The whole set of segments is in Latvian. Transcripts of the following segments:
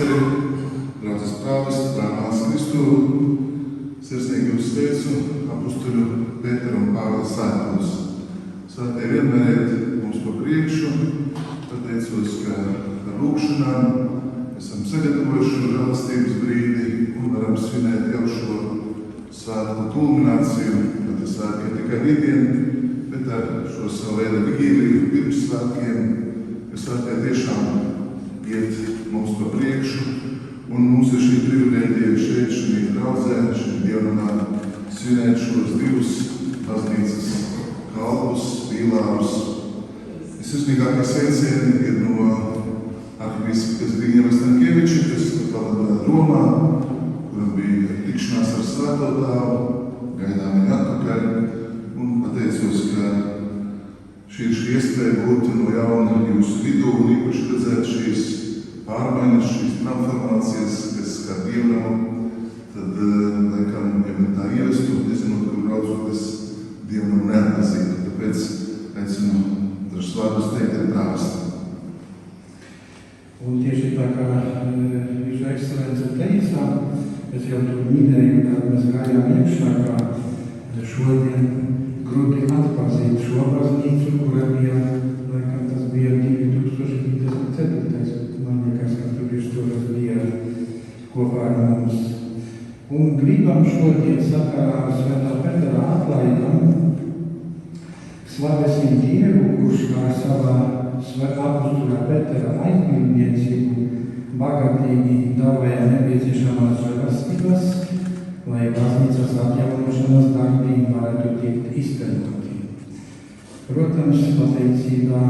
priesteri, draudzes prāvests, brālēns Kristu, sirsnīgi jūs sveicu apustuļu Pēteru un Pāvila svētkos. Svētie vienmēr iet mums pa priekšu, pateicos, ka ar lūkšanām esam sagatavojuši šo žēlastības brīdi un varam svinēt jau šo svētku kulmināciju, jo tas svētki ir tikai rītdien, bet ar šo savu veidu vigīliju pirms svētkiem, ka svētie tiešām iet mums pa priekšu, un mums ir šī privilēģija šeit, šī draudzē, šī dievnamā svinēt šos divus baznīcas kalpus, pīlārus. Visvirsnīgākie sveicieni ir no arhibīskapas Zbigņeva Stankieviča, kas pavadīja Romā, kuram bija tikšanās ar Svēto Tēvu, gaidām viņu atpakaļ, un pateicos, ka šī ir šī iespēja būt no jauna jūsu vidū un īpaši redzēt šīs pārmaiņas, šīs transformācijas, kas kā dievnamu, tad, laikam, ja man tā ievestu, nezinot, kur braucoties, dievnamu neatpazītu. Tāpēc aicinu dažus vārdus teikt ar prāvestu. Un tieši tā kā Jūsu ekscelence teica, es jau tur minēju, kad mēs gājām iekšā, ka šodien grūti atpazīt šo baznīcu, kura bija, laikam tas bija 2024. Man liekas, ka tur jūs bija kopā ar mums. Un gribam šodien sakarā ar Svētā Petera atlaidam slavēsim Dievu, kurš kā savā apustuļa Petera aizbildniecību bagatīgi dāvāja nepieciešamās žēlastības, lai baznīcas atjaunošanas darbi varētu tikt iztenoti. Protams, pateicībā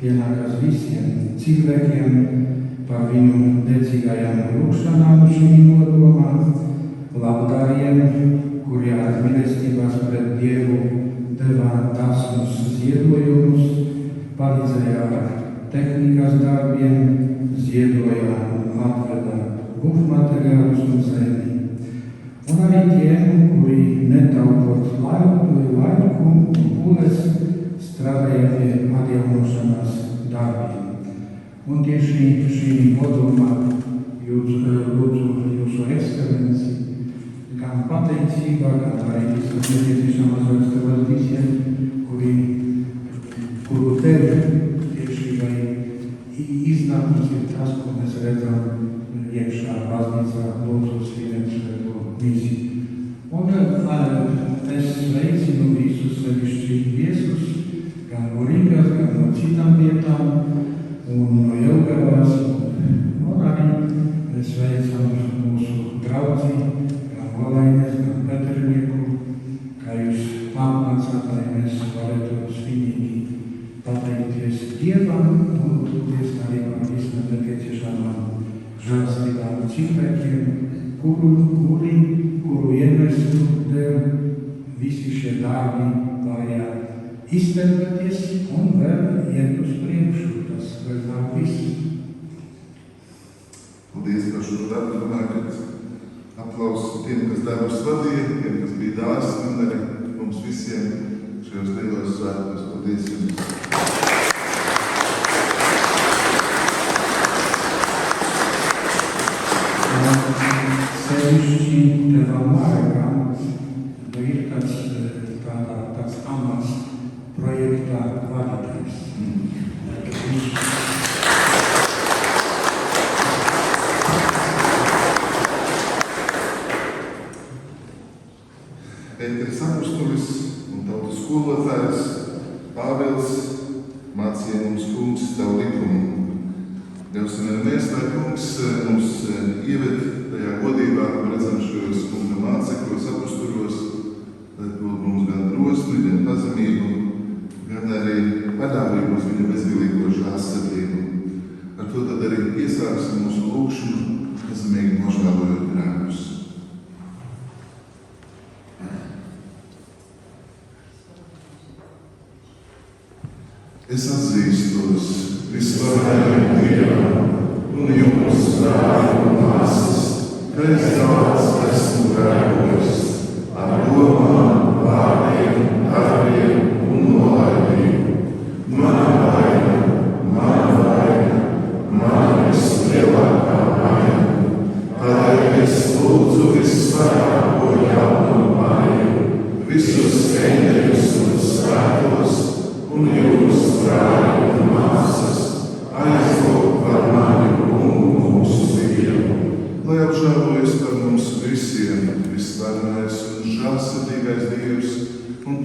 pienākas visiem cilvēkiem par viņu dedzīgajām lūkšanām šī nodomā, labdariem, kuri ar mīlestībās pret Dievu deva dāsnus ziedojumus, palīdzēja ar tehnikas darbiem, ziedoja un atveda būvmateriālus un zemi. Un arī tiem, kuri netaupot laiku un pūles strādāja pie atjaunošanas darbiem. Un tieši šī nodomā lūdzu Jūsu ekscelenci, gan pateicībā, gan arī visas nepieciešamās žēlastības visiem, kuru tev tieši vai iznākums ir tas, ko mēs redzam iekšā baznīcā, lūdzu svinēt šo misiju. Un es sveicinu visus sevišķi viesus, gan no Rīgas, gan no citām vietām, un no Jelgavas, un arī mēs sveicam mūsu draudzi, gan Olaines, gan Peternieku, kā jūs apmācāt, lai mēs varētu svinīgi pateikties Dievam un lūgties arī par visam nepieciešamām žēlastībām cilvēkiem, kuru iemestu dēļ visi šie darbi varēja iztērpēties un vēl iet uz priekšu. Tas vēl nav viss. Paldies par šo darbu. Domāju, ka aplausu tiem, kas darbus vadīja, tiem, kas bija dāsni, un arī mums visiem šajos lielos svētkos. Paldies jums! Sevišķi tevam Marekam ir tāds amats projektā vadītājs. Pēteris apustulis un tautas skolotājs Pāvils mācīja mums, kungs, tavu likumu. Ļausim ar mēs, lai kungs mums ieved tajā godībā, ko redzam šajos kunga mācekļos, apustuļos, lai dod mums gan drosmi, gan pazemību, gan arī paļāvību uz viņa bezvilīgo žēlsirdību. Ar to tad arī iesāksim mūsu lūkšanu, pazemīgi nožēlojot grēkus. Es atzīstos visvarenajam Dievam un jums, brāļi un māsas, ka es daudz esmu grēkojis ar domām, vārdiem, darbiem un nolaidību. Mana vaina, mana vislielākā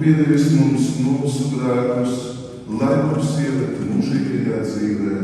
piedevis mums mūsu grēkus, lai mums ievestu mūžīgajā dzīvē.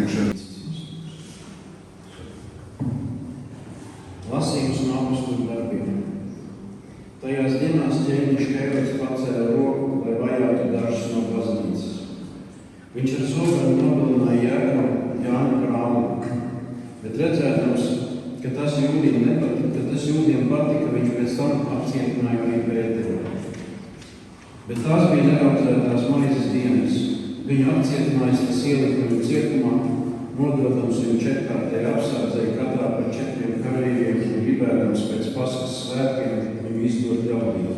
iekšā. Lasījums no apostulu darbiem. Tajās dienās ķēniņš Herods pacēla roku, lai vajātu dažus no baznīcas. Viņš ar zobenu nogalināja Jēkabu, Jāņu brāli, bet redzēdams, ka tas jūdiem patika, viņš pēc tam apcietināja arī Pēteru. Bet tās bija neraudzētās maizes dienas. Viņu apcietinājis, tas ielika viņu cietumā, nododams viņu 4-kārtēji apsardzēji katrā par 4 karavīriem un gribēdams pēc Paskas svētkiem viņu izdot ļaudīm.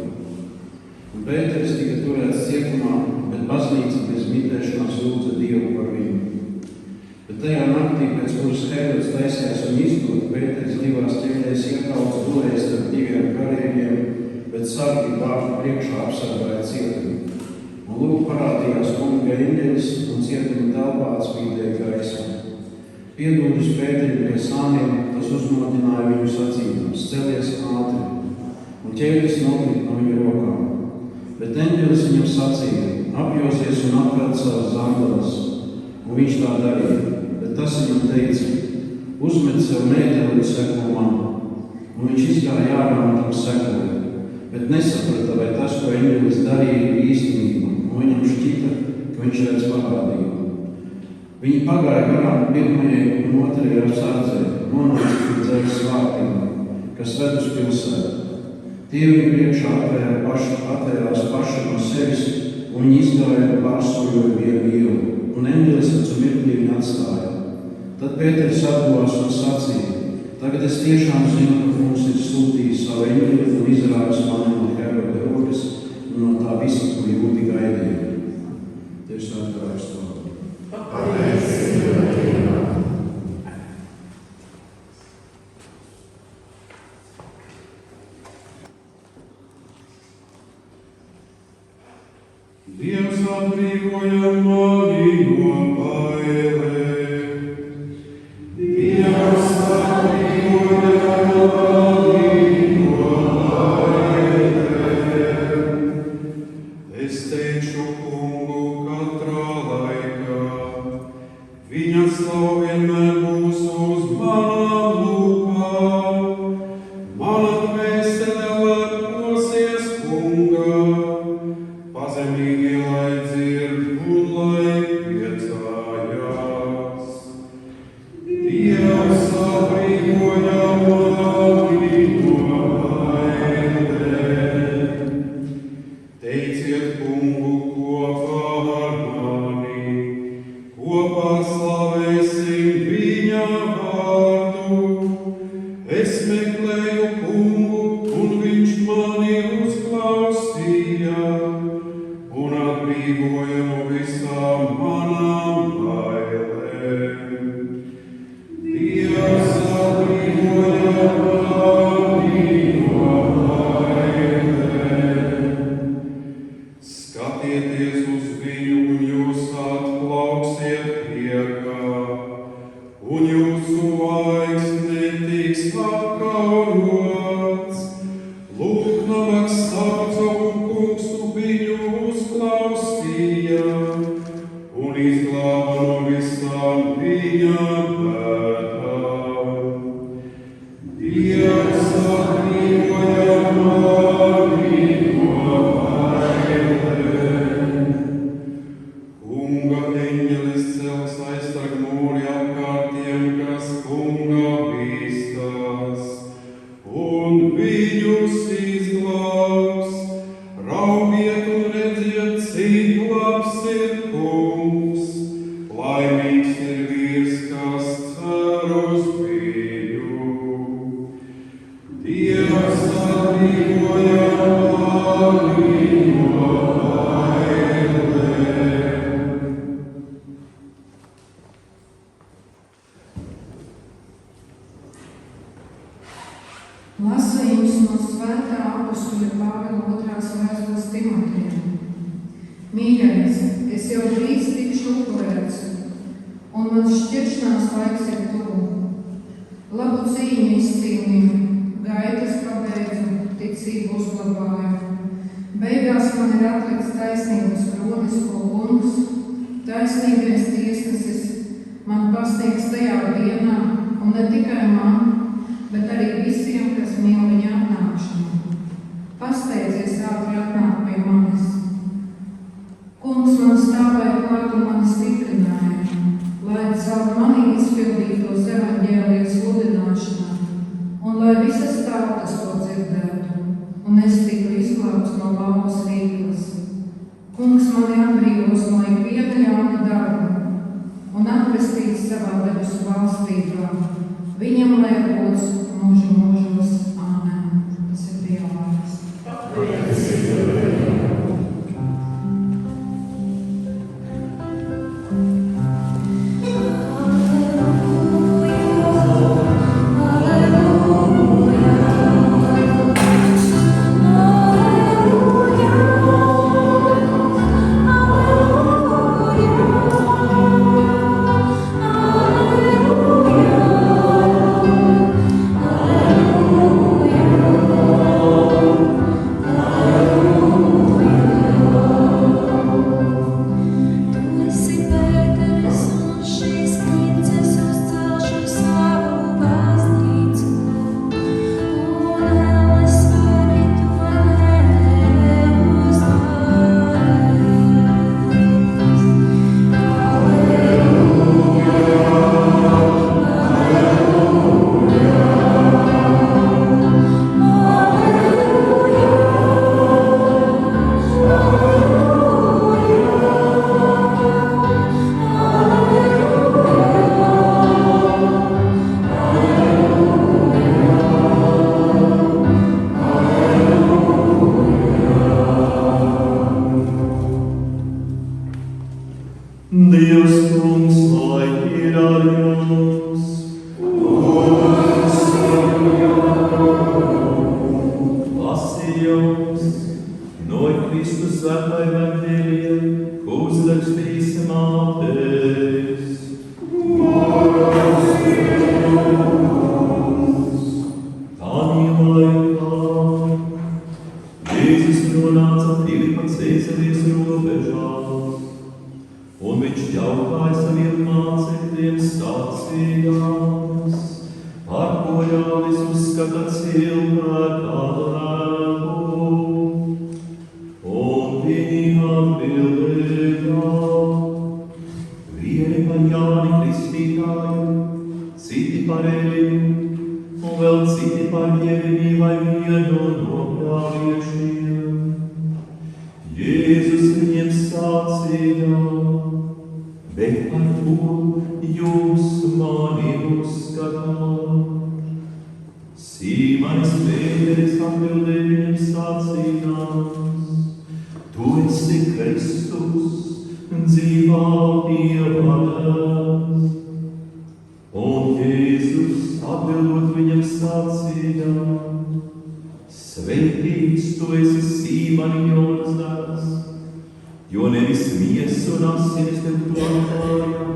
Un Pēteris tika turēts cietumā, bet baznīca bez mitēšanās lūdza Dievu par viņu. Bet tajā naktī, pēc kuras Herods taisījās viņu izdot, Pēteris divās ķēdēs iekauts gulējis starp 2 karavīriem, bet sargi vārtu priekšā apsargāja cietumu. Un lūk, parādījās kunga eņģelis un cietuma telpā atspīdēja gaisma. Piedūris Pēterim pie sāniem, tas uzmodināja viņu sacīdams: celies ātri, un ķēdes nokrita no viņa rokām. Bet eņģelis viņam sacīja: apjosies un apvērt savas zandeles. Un viņš tā darīja, bet tas viņam teica: uzmet sev mēteli un seko man. Un viņš izgāja ārā un tam sekoja, bet nesaprata, vai tas, ko eņģelis darīja, ir īstenība, un viņam šķita, ka viņš redz parādību. Viņi pagāja garām pirmajai un otrajai apsardzei, nonāca pie dzeres vārtiem, kas ved uz pilsētu. Tie viņu priekšā atvērās paši no sevis, un viņi izgāja pārsojot vienu ielu, un eņģelis pēc mirklī viņu atstāja. Tad Pēteris atdevās un sacīja: tagad es tiešām zinu, ka mums ir sūtījis savu eņģeli un izrādījis mani no Heroda rokas un no tā visa, ko jūdi gaidīja. Tev svētā rakstu. Dievs atbrīvoja mani no bailēm. Dievs atbrīvoja mani no bailēm. Es teikšu kungu katrā laikā, viņa slavu vienmēr būs uz manām lūpām. Mana dvēsele leposies kungā, pazemīgi lai dzird un lai priecājās. Dievs atbrīvoja mani no bailēm. Teiciet kungu kopā ar mani, kopā slavēsim viņa vārdu. Es meklēju kungu, un viņš mani uzklausīja un atbrīvoja no visām manām bailēm. Dievs atbrīvoja mani no bailēm. Skatieties uz viņu, un jūs atplauksiet priekā, un jūsu vaigs netiks apkaunots. Lūk, nabaks sauca, un kungs viņu uzklausīja un izglāba no visām viņa bēdām. Dievs atbrīvoja mani no bailēm. Kunga eņģelis cels aizsarg mūri apkārtiem, kas kunga bīstās, un viņus izglābs. Raugiet un redziet, cik labs ir kungs, laimīgs ir vīrs, kas cer uz viņu. Dievs atbrīvoja mani no bailēm. Lasījums no Svētā apostoļa Pāvila 2. vēstules Timotejam. Mīļais, es jau drīz tikšu upurēts, un mans šķiršanās laiks ir tuvu. Labu cīņu izcīnīju, gaitas pabeidzu, ticību uzglabāju. Beigās man ir atlikts taisnības kronis, ko kungs, taisnīgais tiesnesis, man pasniegs tajā dienā, un ne tikai man, bet arī visiem, kas mīl viņa atnākšanu. Pasteidzies ātri atnāk pie manis. Kungs man stāvēja klāt un mani stiprināja, lai caur mani izpildītos evaņģēlija sludināšanā, un lai visas tautas to dzirdētu, un es tiku izglābts no lauvas rīklas. Kungs mani atbrīvos no ikviena ļauna darba un atvestīts savā debesu valstībā. Viņam lai gods mūžu mūžos. Āmen. Tas ir Dieva vārds. Dievs kungs, lai ir ar jums. Lasījums no Kristus svētā evaņģēlija, ko uzrakstījis Mātejs. Tādā laikā Jēzus nonāca Filipa Cēsarejas robežās, un viņš jautāja saviem mācekļiem sacījās, par ko Jānis uzskata cilvēka dēlu. Un viņi atbildēja, vieni par Jāni Kristītāju, citi par Eliju, un vēl citi par Jeremiju vai vienu no praviešiem. Jēzus viņiem sacīja, bet par ko jūs mani uzskatāt? Sīmanis Pēteris atbildēja viņam sacījās, tu esi Kristus, dzīvā Dieva dēls. Un Jēzus atbildot viņam sacīja, svētīts tu esi Sīmani Jonas dēls, jo nevis miesa un asinis tev to atklāja,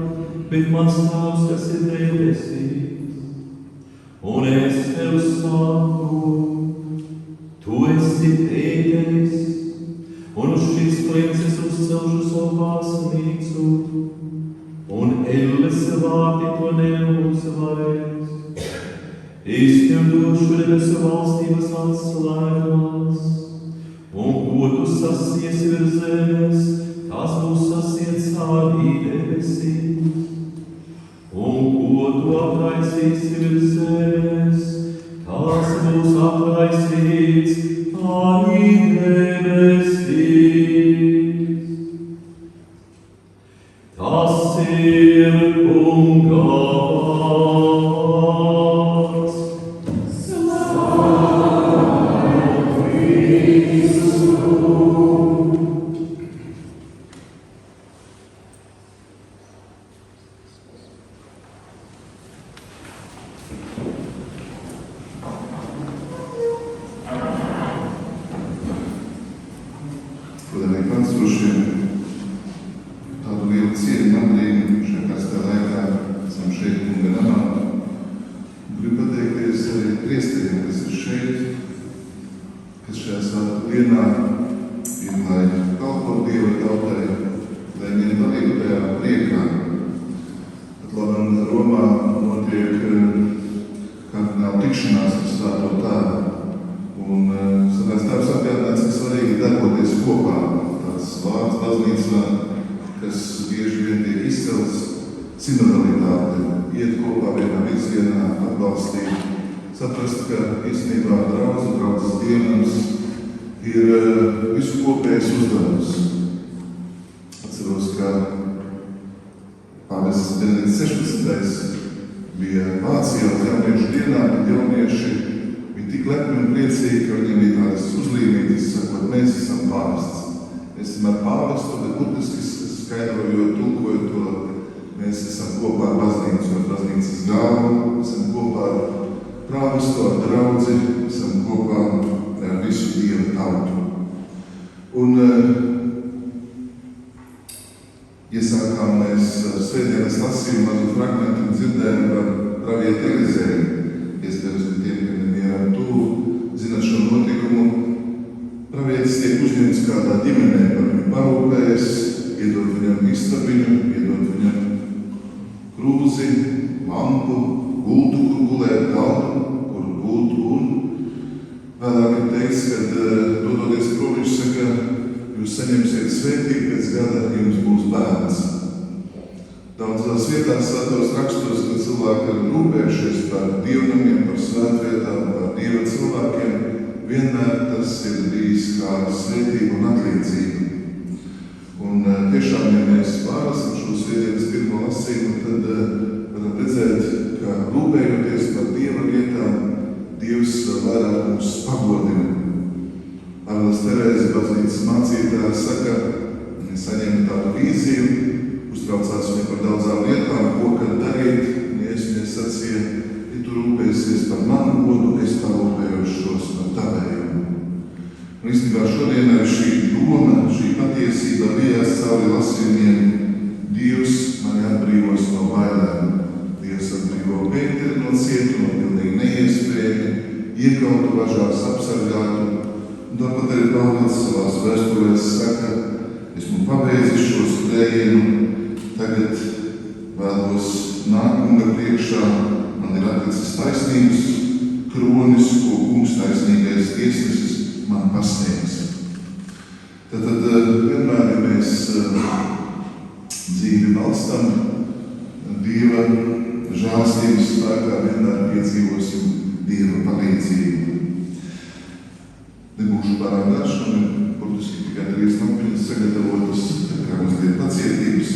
bet mans Tēvs, kas ir debesīs. Un es tev saku, tu esi Pēteris, un uz šīs klinces uzcelšu savu baznīcu, un elles vārti to neuzvarēs. Es tev došu debesu valstības atslēgas, un ko tu sasiesi virs zemes, tas būs sasiets arī debesīs. Un ko tu atraisīsi virs zemes, tas būs atraisīts arī debesīs. Tas ir Kunga vārds. Godāmie klātesošie, tādu lielu cieņu man šajā karstā laikā Romā notiek kardināla tikšanās ar Svēto Tēvu. Un Svētais Tēvs atgādināja, cik svarīgi darboties kopā. Tāds vārds baznīcā, kas bieži vien tiek izcelts, sinodalitāte, iet kopā vienā virzienā, atbalstīt, saprast, ka īstenībā draudzes dienas ir visu kopējais uzdevums. Atceros, ka Pāvests Benedikts 16. bija Vācijā uz jauniešu dienām, kad jaunieši bija tik lepni un priecīgi, ka viņiem bija tādas uzlīmītas, sakot, mēs esam pāvests. Mēs esam ar pāvestu, bet burtiski skaidrojot, tulkojot to, mēs esam kopā ar baznīcu, ar baznīcas galvu, esam kopā ar prāvestu, ar draudzi, esam kopā ar visu Dieva tautu. Un iesākām mēs svētdienas lasījumu mazu fragmentu un dzirdējām par pravietu Elizēju. Iespējams, ka tiem, kam ir tuvu, zināt šo notikumu. Pravietis tiek uzņemts kādā ģimenē, par viņu parūpējas, iedod viņam istabiņu, iedod viņam krūzi, lampu, gultu, kur gulēt, galdu, kur gultu, un vēlāk ir teikts, kad dodoties prom, viņš saka, jūs saņemsiet svētību, pēc gada jums būs bērns. Daudzās vietās svētos rakstos, kad cilvēki ir rūpējušies par dievnamiem, par svētvietām, par Dieva cilvēkiem, vienmēr tas ir bijis kā svētība un atlīdzība. Un tiešām, ja mēs pārlasam šo svētdienas pirmo lasījumu, tad varam redzēt, ka rūpējoties par Dieva lietām, Dievs vairāk mums pagodina. Arles Terēze, baznīcas mācītāja, saka, viņa saņēma tādu vīziju, uztraucās viņa par daudzām lietām, ko kad darīt. Viņa sacīja, ja tu rūpēsies par manu godu, es parūpējošos par tavējiem. Un īstenībā šodien arī šī doma, šī patiesība bijās cauri lasījumiem. Dievs mani atbrīvos no bailēm. Dievs atbrīvo Pēteri no cietuma, pilnīgi neiespējami, iekautu važās, apsargātu. Un tāpat arī Pāvils savās vēstulēs saka, esmu pabeidzis šo skrējienu, tagad vēlos nākunga priekšā, man ir atlicis taisnības kronis, ko kungs taisnīgais tiesnesis man pasniegs. Tad vienmēr, ja mēs dzīvi valstam, Dieva žēlstības spēkā vienmēr piedzīvosim Dieva palīdzību. Nebūšu pārāk garš, man ir burtiski tikai 3 lapiņas sagatavotas, tā kā mazliet pacietības.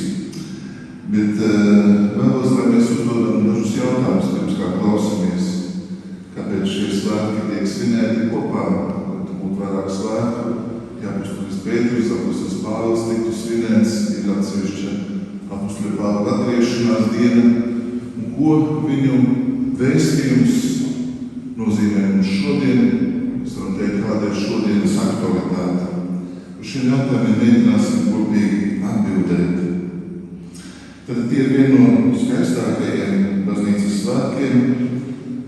Bet vēlos, lai mēs uzdodam dažus jautājumus, pirms kā klausamies. Kāpēc šie svētki tiek svinēti kopā, kad būtu vairāk svētku, ja apustulis Pēteris, apustulis Pāvils tiktu svinēts, ir atsevišķa apustuli Pāvila atgriešanās diena, un ko viņu vēstījums nozīmē mums šodien. Mēs varam teikt, kāda ir šodienas aktualitāte. Uz šiem jautājumiem mēģināsim kopīgi atbildēt. Tad tie ir viena no skaistākajiem baznīcas svētkiem,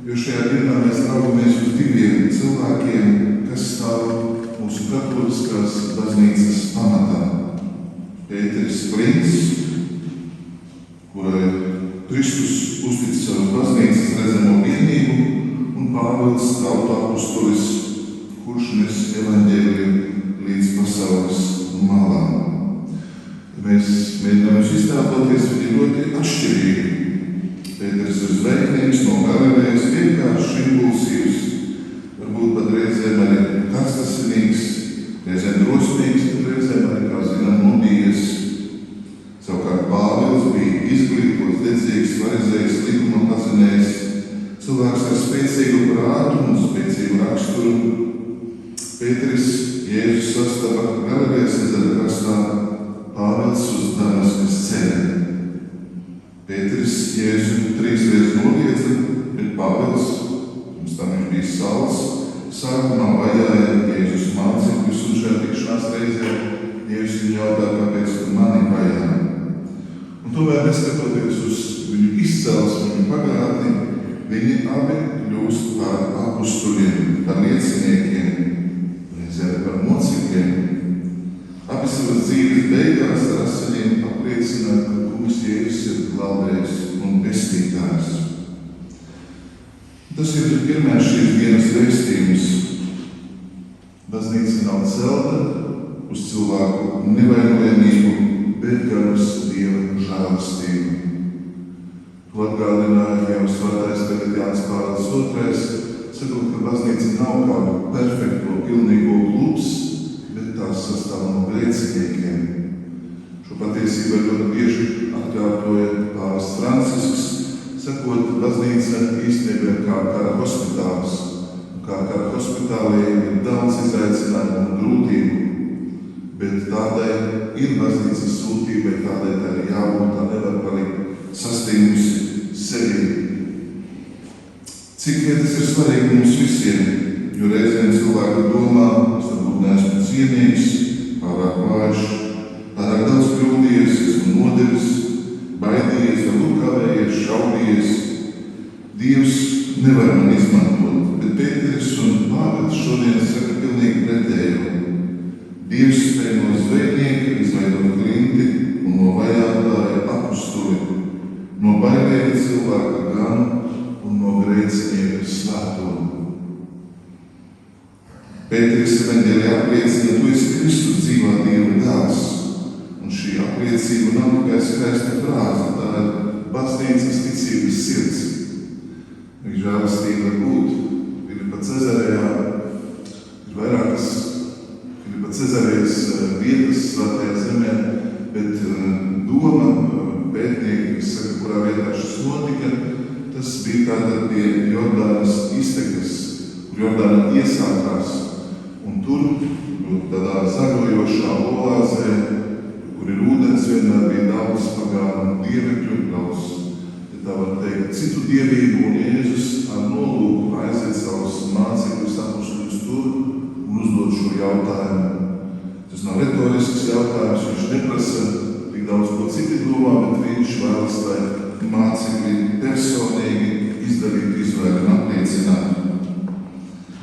jo šajā dienā mēs raugamies uz 2 cilvēkiem, kas stāv mūsu katoliskās baznīcas pamatā. Pēteris Klints, kurai Kristus uztic savas baznīcas redzamo vienību, un Pāvils tautu apustulis, kurš nes evaņģēliju līdz pasaules malām. Ja mēs mēģinām iztēloties, viņi ir ļoti atšķirīgi. Pēteris ir zvejnieks no Galilejas, vienkārši impulsīvs, varbūt pat reizēm arī karstasinīgs, reizēm drosmīgs, bet reizēm arī, kā zinām, nobijies. Savukārt Pāvils bija izglītots, dedzīgs, farizējs, likuma pazinējs, cilvēks ar spēcīgu prātu un spēcīgu raksturu. Pēteris Jēzus sastapa Galilejas ezera krastā, Pāvils uz Damaskas ceļa. Pēteris Jēzu 3 reizes nolieca, bet Pāvils, pirms tam viņš bija Sauls, sākumā vajāja Jēzus mācekļus, un šajā tikšanās reizē Jēzus viņu jautā, kāpēc tu mani vajā. Un tomēr, neskatoties uz viņu izcelsmi, viņu pagātni, viņi abi kļūst par apustuļiem, par lieciniekiem, reizēm par mocekļiem. Abi savas dzīves beigās ar asaņiem apliecina, ka kungs Jēzus ir glābējs un pestītājs. Tas ir pirmais šīs dienas vēstījums. Baznīca nav celta uz cilvēku nevainojamību, bet gan uz Dieva žēlastību. To atgādināja jau svētais tagad Jānis Pāvils II, sakot, ka baznīca nav kādu perfekto, pilnīgo klubs, bet tās sastāv no grēciniekiem. Šo patiesību ļoti bieži atkārtoja pāvests Francisks, sakot, baznīca īstenībā ir kā kara hospitāls. Kā kara hospitālī ir daudz izaicinājumu un grūtību, bet tādai ir baznīcas sūtībai, tādai tā ir jābūt, tā nevar palikt sastingusi sevi. Cik tas ir svarīgi mums visiem, jo reizēm cilvēki domā, es varbūt neesmu cienīgs, pārāk vājš, pārāk daudz kļūdījies, esmu nodevis, baidījies, varbūt kavējies, šaubījies. Dievs nevar man izmantot, bet Pēteris un Pāvils šodien saka pilnīgi pretējo. Dievs spēj no zvejnieka izveidot klinti un no vajātāja apustuli, no bailēja cilvēka ganu un no grēcinieka svēto. Pēteris evaņģēlijā apliecina, tu esi Kristus dzīvā Dieva dēls, un šī apliecība nav tikai skaista frāze, tā ir baznīcas ticības sirds. Viņa žēlastība var būt. Filipa Cezarejā ir vairākas Filipa Cezarējas vietas svētajā zemē, bet doma pētnieki, kas saka, kurā vietā šis notika, tas bija tātad pie Jordānas iztekas, kur Jordāna iesākās, un tur, tādā zagojošā olāzē, kur ir ūdens, vienmēr bija daudz pagānu dievekļu, daudz, tā var teikt, citu dievību, un Jēzus ar nolūku aiziet savus mācekļus apustuļus tur un uzdot šo jautājumu. Tas nav retorisks jautājums, viņš neprasa tik daudz ko citi domā, bet viņš vēlas, lai mācekļi personīgi izdarīt izvēli un apliecināt.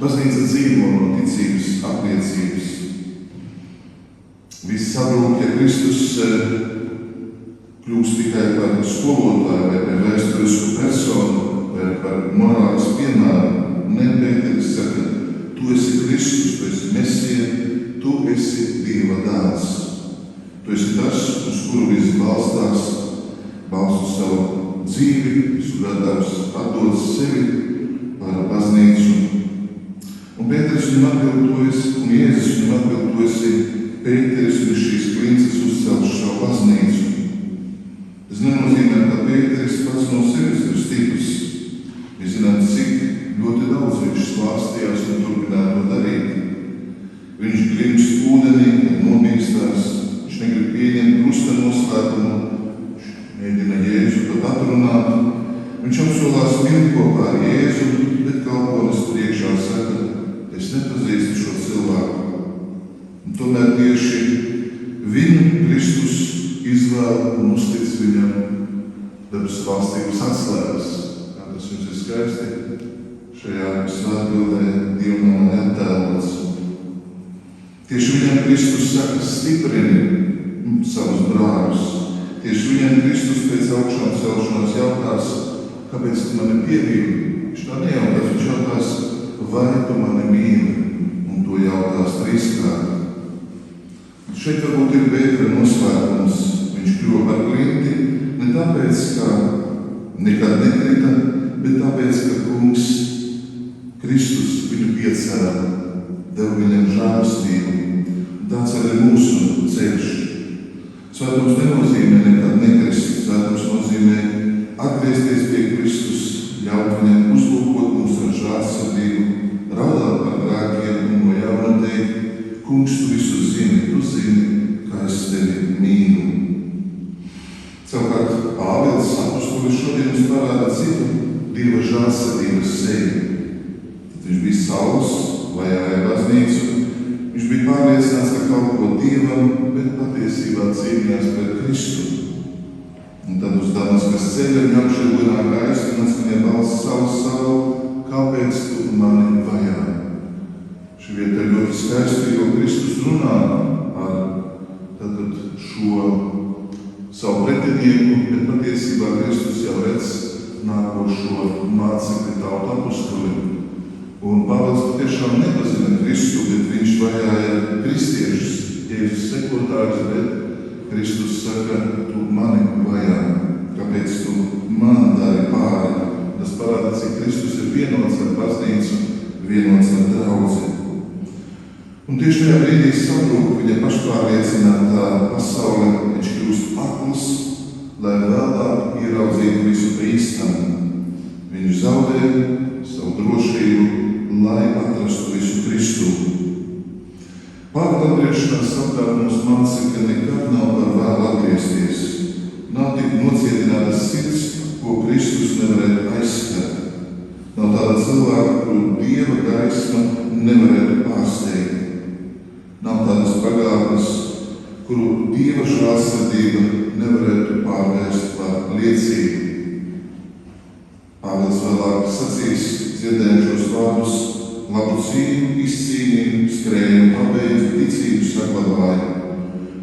Baznīca dzīvo no ticības apliecības. Viss sabrūk, ja Kristus kļūst tikai par skolotāju vai par vēsturisku personu vai par morāles piemēru. Ne, Pēteris saka, tu esi Kristus, tu esi Mesija, tu esi Dieva dēls. Tu esi tas, uz kuru viss balstās, balstu savu dzīvi, visu gatavs atdot sevi par baznīcu. Un Pēteris viņam atbild, tu esi, un Jēzus viņam atbild, tu esi Pēteris, un šīs klinces uzcelš savu baznīcu. Tas nenozīmē, ka Pēteris pats no sevis ir stiprs. Mēs zinām, cik ļoti daudz viņš svārstījās un turpināja to darīt. Viņš grimst ūdenī, kad nomīkstās, viņš negrib pieņemt krusta noslēpumu, viņš mēģina Jēzu pat atrunāt. Viņš apsolās mirt kopā ar Jēzu, bet kalpones priekšā saka, es nepazīstu šo cilvēku. Un tomēr tieši viņu Kristus izvēl un uztic viņam debes valstības atslēgas. Kā tas jums ir skaisti? Šajā svētbildē Dievam nav neattēlots. Tieši viņam Kristus saka, stiprini savus brāļus. Tieši viņam Kristus pēc augšām celšanās jautās, kāpēc tu mani pievīli? Viņš tā nejautās, viņš jautās, vai tu mani mīli? Un to jautās 3-kārt. Šeit varbūt ir Pētera noslēpums. Viņš kļuva par klinti ne tāpēc, ka nekad nekrita, bet tāpēc, ka Kungs Kristus viņu piecēla, deva viņam žēlastību. Tāds arī mūsu ceļš. Svētums nenozīmē nekad nekrist. Svētums nozīmē atgriezties pie Kristus, ļaut viņam uzlūkot mūs ar žēlsirdību, raudāt par grēkiem un no jauna teikt, Kungs, tu visu zini, tu zini, kā es tevi mīlu. Savukārt Pāvils apustulis šodien mums parāda citu Dieva žēlsirdības seju. Tad viņš bija Sauls, vajāja baznīcu, viņš bija pārliecināts, ka kalpo Dievam, bet patiesībā cīnījās pret Kristu. Un tad uz Damaskas ceļa viņa apšēlināja gaisa un atskanēja balss Saulu, kāpēc tu mani vajā? Šī vieta ir ļoti skaista, jo Kristus runā ar šo savu pretinieku, bet patiesībā patiesībā Kristus jau redz nākošo mācekļu tautu apostuli. Un Pāvils patiešām nepazina Kristu, bet viņš vajāja kristiešus, Jēzus sekotājus, bet Kristus saka, tu mani vajā, kāpēc tu man dari pāri. Tas parāda, cik Kristus ir vienots ar baznīcu, vienots ar draudzi. Un tieši tajā brīdī sabrūk viņa pašpārliecinātā pasaule, viņš kļūst akls, lai vēlāk ieraudzītu visu pa īstam. Viņš zaudē savu drošību, lai atrastu visu Kristu. Pāvila atgriešanās apkārt mums māca, ka nekad nav par vēlu atgriezties. Nav tik nocietinātas sirds, ko Kristus nevarētu aizskart. Nav tāda cilvēka, kuru Dieva gaisma nevarētu pārsteigt. Nav tādas pagātnes, kuru Dieva žēlsirdība nevarētu pārvērst par liecību. Pāvils vēlāk sacīs dzirdējušos vārdus: labu cīņu, izcīnīju, skrēju, pabeidzu, ticību saglabāju.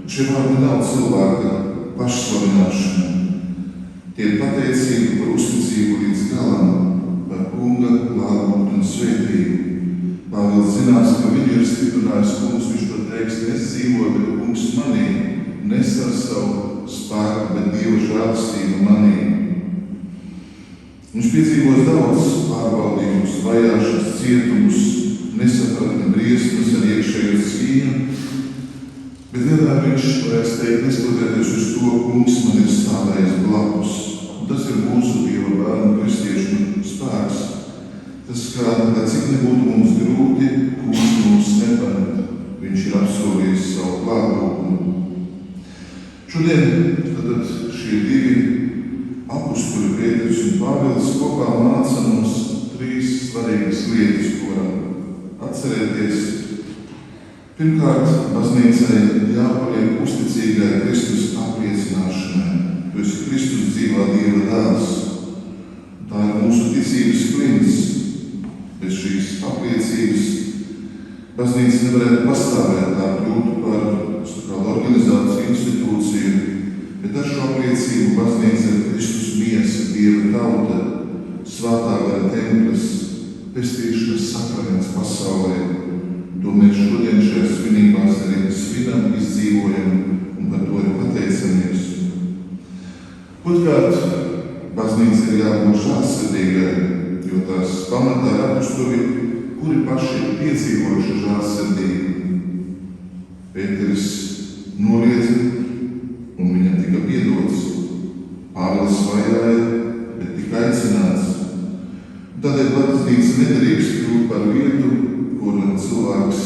Šie vārdi nav cilvēka pašslavināšana. Tie ir pateicība par uzticību līdz galam, par kunga klātbūtni un svētību. Pāvils zinās, ka viņu ir stiprinājis kungs, viņš to teiks, es dzīvoju, bet kungs manī, nes ar savu spēku, bet Dieva žēlastība manī. Viņš piedzīvos daudz pārbaudījumus, vajāšanas, cietumus, nesapratni, briesmas ar iekšējo cīņu, bet vienmēr viņš varēs teikt, neskatoties uz to, kungs man ir stāvējis blakus. Un tas ir mūsu Dieva bērnu kristiešu spēks. Tas kāda, lai cik nebūtu mums grūti, kungs mums nepamet. Viņš ir apsolījis savu klātbūtni. Šodien tad šie divi apustuļi Pēteris un Pāvils kopā māca mums 3 svarīgas lietas, ko varam atcerēties. Pirmkārt, baznīcai jāpaliek uzticīgai Kristus apliecināšanai. Tu esi Kristus dzīvā Dieva dēls. Tā ir mūsu ticības klints. Bez šīs apliecības baznīca nevarētu pastāvēt, tā kļūtu par kādu organizāciju, institūciju, bet ar šo apliecību baznīca ir Kristus miesa, Dieva tauta, svētā gara templis, pestīšanas sakraments pasaulē. To mēs šodien šajās svinībās arī svinam, izdzīvojam un par to arī pateicamies. Otrkārt, baznīca ir jābūt žēlsirdīgai, jo tās pamatā ir apustuļi, kuri paši ir piedzīvojuši žēlsirdību. Pēteris noliedza un viņam tika piedots. Pāvils vajāja, bet tika aicināts. Tādēļ baznīca nedrīkst kļūt par vietu, kur cilvēks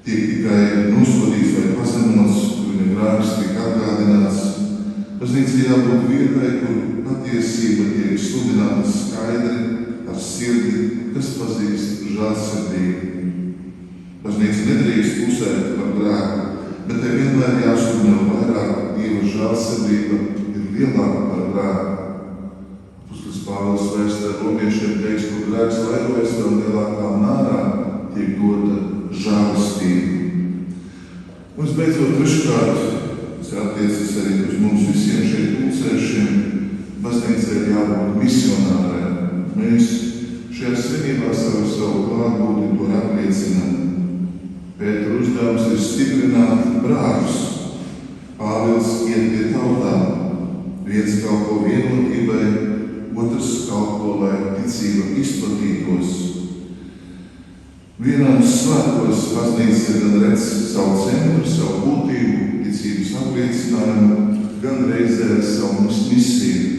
tiek tikai nosodīts vai pazemots, kur viņa grēks tiek atgādināts. Baznīca jābūt vietai, kur patiesība tiek sludināta skaidri, ar sirdi, kas pazīst žēlsirdību. Baznīca nedrīkst klusēt par grēku, bet te vienmēr jāsludina vairāk. Dieva žēlsirdība ir lielāka par grēku. Apustulis Pāvils vēstā romiešiem teiks, ka grēks vairojas vēl lielākā mērā, tiek dota žēlastība. Un visbeidzot, treškārt, tas attiecas arī uz mums visiem šeit pulcēšiem, baznīcai ir jābūt misionārai. Mēs šajā svinībās ar savu klātbūtni to apliecinām. Pētera uzdevums ir stiprināt brāļus. Pāvils iet pie tautām. Viens kalpo vienotībai, otrs kalpo, lai ticība izplatītos. Vienāds svētkos baznīca gan redz savu centru, savu būtību, ticības apliecinājumu, gan reizē savu misiju.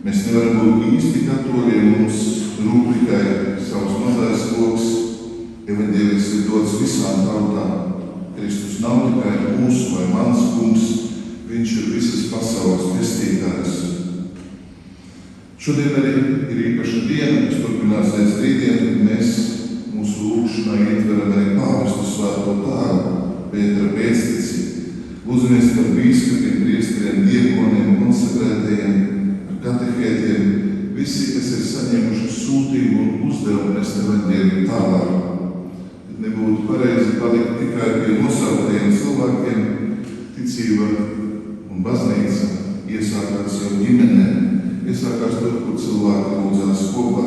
Mēs nevaram būt īsti katoļi, ja mums rūp tikai savs mazais loks. Evaņģēlijs ir dots visām tautām. Kristus nav tikai mūsu vai mans kungs, viņš ir visas pasaules pestītājs. Šodien arī ir īpaša diena, kas turpinās līdz rītdien, kad mēs mūsu lūgšanā ietveram arī pāvestu svēto tēvu, Pētera pēcteci. Lūdzamies par bīskapiem, priesteriem, diekoniem, konsekrētajiem, katehētiem, visi, kas ir saņēmuši sūtību un uzdevumu nest evaņģēliju tālāk. Tad nebūtu pareizi palikt tikai pie nosauktajiem cilvēkiem, ticība un baznīca iesākās jau ģimenē, iesākās tur, kur cilvēki lūdzās kopā,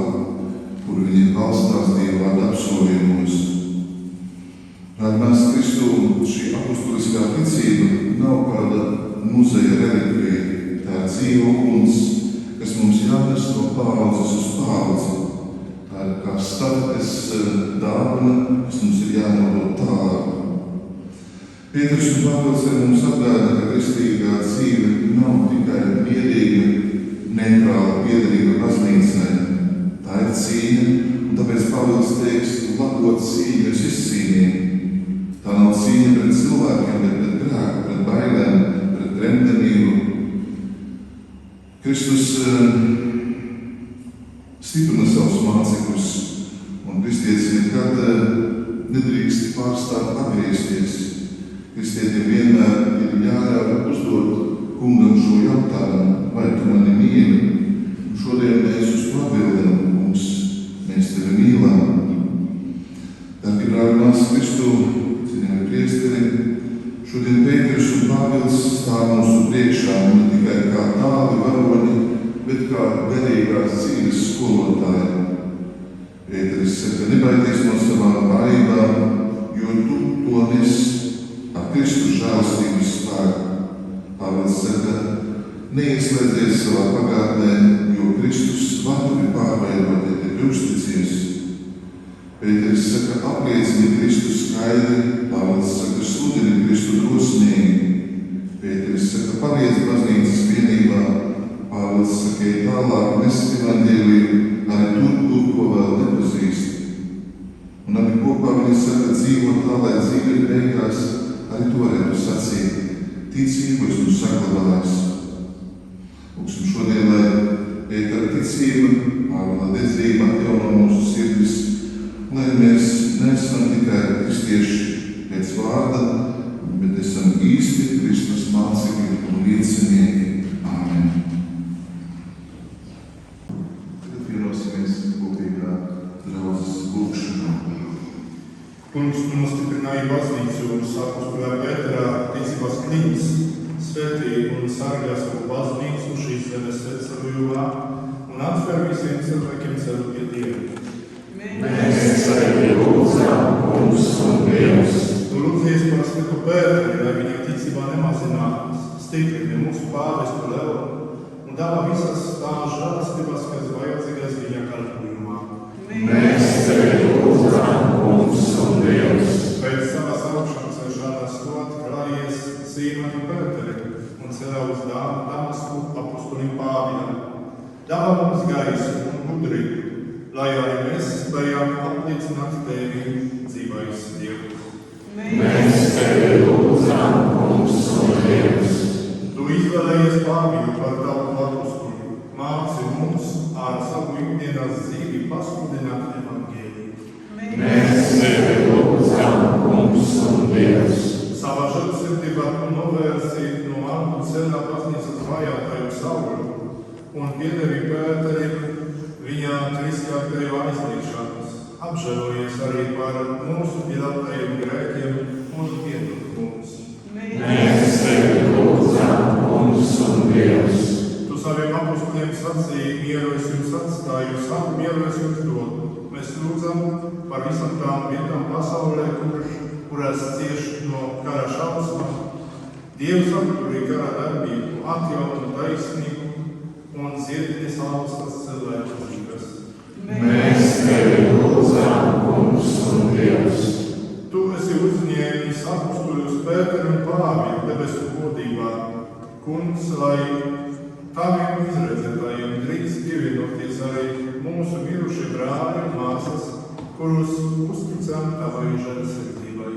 kur viņi balstās Dieva vārda apsolījumos. Rādmās Kristu, šī apustuliskā ticība nav kāda muzeja relikvija, tā ir dzīva uguns, kas mums jānes no paudzes uz paudzi. Tā ir kā stafetes dāvana, kas mums ir jānodod tālāk. Pēters un Pāvils ar mums atgādina, ka kristīgā dzīve nav tikai mierīga, neitrāla piederība baznīcai. Tā ir cīņa, un tāpēc Pāvils teiks, labo cīņu es izcīnīju. Tā nav cīņa pret cilvēkiem, bet pret grēku, pret bailēm, pret remdenību. Kristus stiprina savus mācekļus, un kristietis nekad nedrīkst pārstāt atgriezties. Kristietim vienmēr ir jāļauj uzdot kungam šo jautājumu, vai tu mani mīli? Un šodien mēs uz to atbildam, kungs, mēs tevi mīlam. Darbie brāļi, māsas Kristu, cienījamie priesteri, šodien Pēters un Pāvils stāv mūsu priekšā ne tikai kā tādi varoņi, bet kā garīgās dzīves skolotāji. Pēteris saka, nebaidies no savām vājībām, jo tu to nes ar Kristu žēlastības spēku. Pāvils saka, neieslēdzies savā pagātnē, jo Kristus var tevi pārveidot, ja tevi uzticies. Pēteris saka, apliecini Kristu skaidri, Pāvils saka, sludini Kristu drosmīgi. Pēteris saka, paliec baznīcas vienībā, Pāvils saka, ej tālāk, nes evaņģēliju arī tur, ko vēl nepazīst. Un abi kopā viņi saka, dzīvo tā, lai dzīve ir beigās, arī to varētu sacīt. Ticību es mums saglabājās. Lūksim šodien, lai Pētera ticība, Pāvila dedzība atjauno mūsu sirdis, lai mēs neesam tikai kristieši pēc vārda, bet esam īsti Kristus mācekļi un liecinieki. Āmen. Tagad vienosimies kopīgā draudzes lūgšanā. Kungs, tu nostiprināji baznīcu un apostulē Pēterā ticības kniņas, svētī un sargā savu baznīcu šīs zemes svētceļojumā un atver visiem cilvēkiem ceļu pie Dieva. Mēs tevi lūdzam, Kungs un Dievs. Tu lūdzies par svēto Pēteri, lai viņa ticībā nemazinātos, stiprini mūsu pāvestu Leonu un dāvā visas tās žēlastības, kas vajadzīgas viņa kalpojumā. Mēs tevi lūdzam, Kungs un Dievs. Pēc savas augšanas celšanās tu atklājies Sīmonu Pēteri un celā uz Damasku apostolim Pāvilam. Dāvā mums gaisu un gudrību, lai arī mēs spējām apliecināt tevi dzīvais Dievs. Mēs tevi lūdzam, Kungs un Dievs. Tu izvēlējies Pāvilu par tavu apostuli, māci mums ar savu ikdienas dzīvi pasludināt evaņģēliju. Mēs tevi lūdzam, Kungs un Dievs. Savā žēlsirdībā tu novērsi no algu ceļā baznīcas vajātāju Saulu un piedevi Pēterim viņa kristiākajā aizliekšanas. Apžēlojies arī par mūsu pieļautajiem grēkiem un piedod mums. Mēs tevi lūdzam, Kungs un Dievs. Tu saviem apostoliem sacīji, mieru es jums atstāju, savu mieru es jums dodu. Mēs lūdzam par visam tām vietām pasaulē, kurās cieš no kara šausmām. Dievs atturī kara darbību, atjauno taisnību un dziedini salvas cilvēku dzīves. Mēs tevi lūdzam, Kungs un Dievs. Tu esi uzņēmis apostoļus Pēteru un Pāvilu debesu godībā. Kungs, lai taviem izredzētājiem drīkst pievienoties arī mūsu mirušie brāļi un māsas, kurus uzticam tavai žēlsirdībai.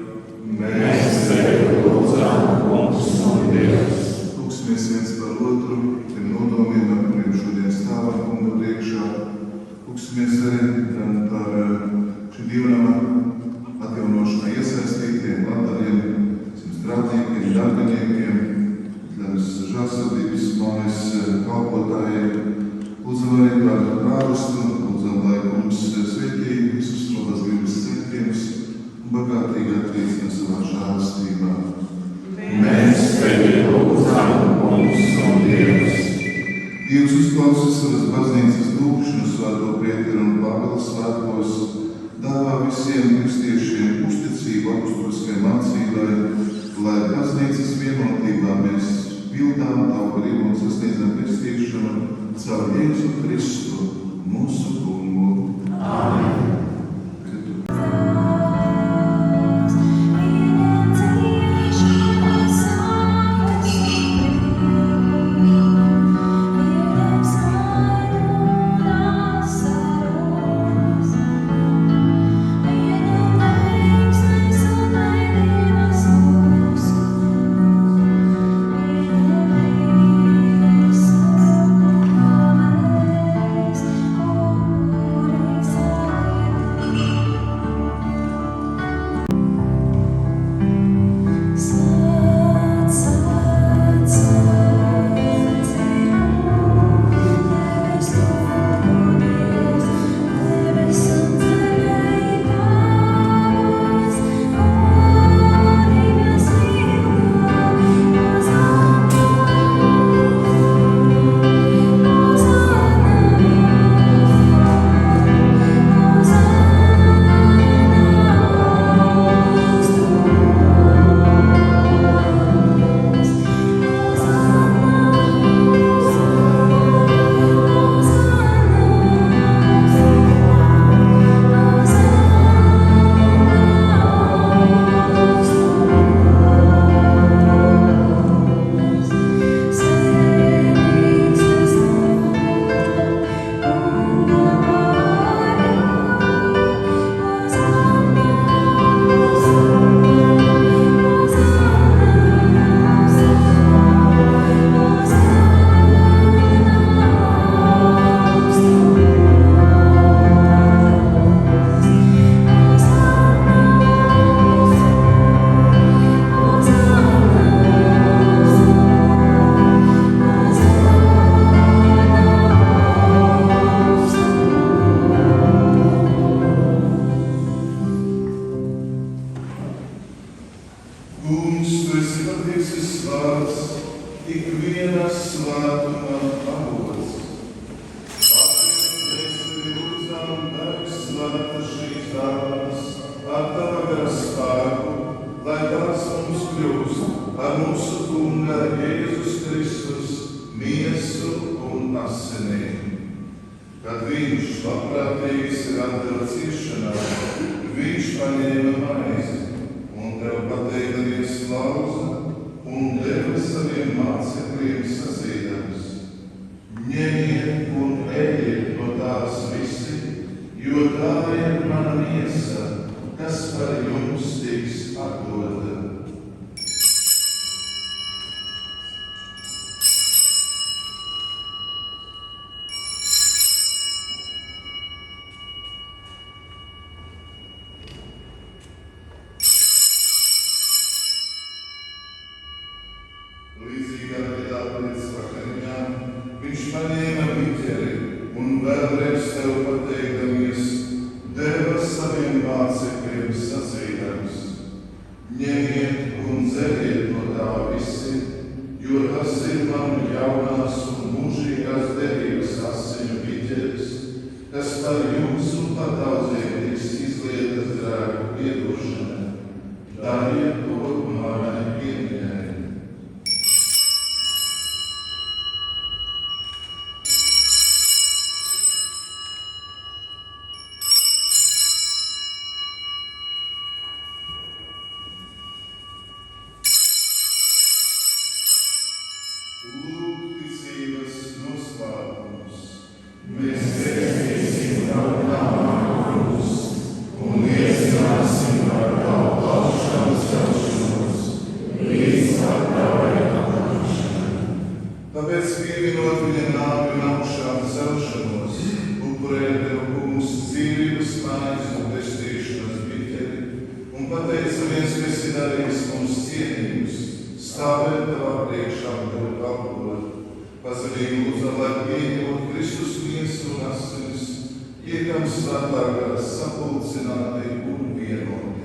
Mēs tevi lūdzam, Kungs un Dievs. Lūksimies viens par otru, tiem nodomiem, ar kuriem šodien stāvam kunga priekšā. Lūksimies arī par šī divnama atjaunošanai iesaistītiem, latdariem, strādniekiem, darbiniekiem, žēlsirdības mājas kalpotājiem. Lūdzam arī par prāvestu, lūdzam, lai kungs svētī visus labās gribas centienus un bagātīgi atlīdzina savā žēlastībā. Mēs tevi lūdzam, mūsu Dievs. Dievs uzklausa savas baznīcas lūgšanu Svēto Pēteru un Pāvila svētkos, dāvā visiem kristiešiem uzticību apustuliskajai mācībai, lai baznīcas vienotībā mēs pildām tavu gribu un sasniedzam kristiešanu caur Jēzu Kristu, mūsu Kungu. Āmen. Iekam svētā gara sapulcināti un vienoti.